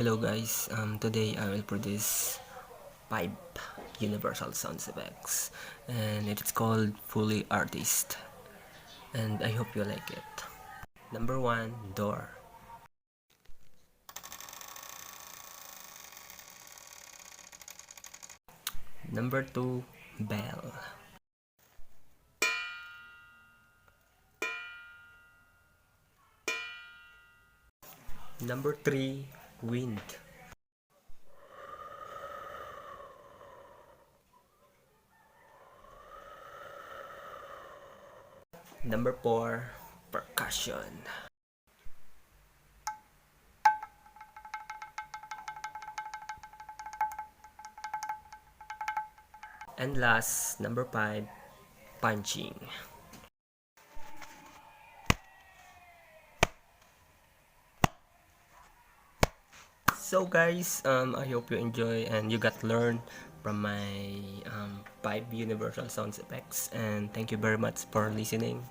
Hello guys, today I will produce 5 universal sound effects and it is called Fully Artist and I hope you like it. Number 1, door. Number 2, bell. Number 3, wind. Number 4, percussion. And last, number 5, punching. So guys, I hope you enjoy and you got learn from my 5 universal sound effects, and thank you very much for listening.